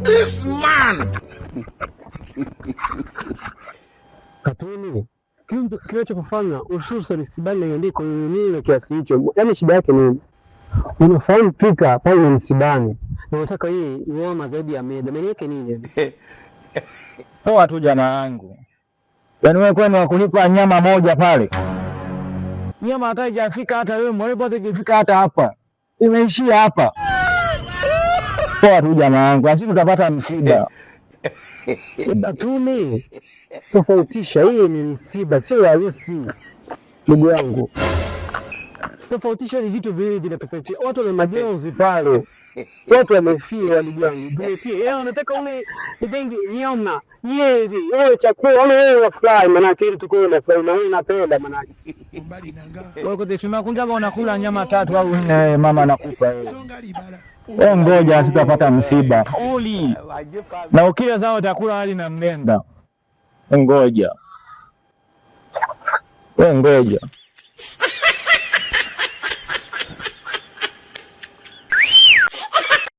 This man. Katuni, kile cha kufanya ushusha msibani na ndiko nini kiasi hicho. Yaani shida yake nini? Unafahamu pika pale msibani. Na unataka hii uoma zaidi ya meda. Maana yake nini yani? Toa tu jana yangu. Yaani wewe kwani wakunipa nyama moja pale? Nyama hata haijafika hata wewe mlipo ikifika hata hapa. Imeishia hapa. Toa tu jana yangu. Asi tutapata msiba. Katuni. Tofautisha, hii ni msiba, sio harusi. Ndugu yangu. Tofautisha ni vitu viwili vinatofauti. Watu wana majonzi pale. Watu wamefia ndugu yangu. Tumefia. Yeye anataka ule ndengi nyama, nyezi, wewe chakula, wewe unafurahi maana yake ili tukue na furahi na wewe unapenda maana yake. Wewe kote tunakunja unakula nyama 3 au 4 mama anakupa wewe. Wewe ngoja sitapata msiba. Uli. Na ukila zao utakula hali na mlenda. Ngoja. Wewe ngoja.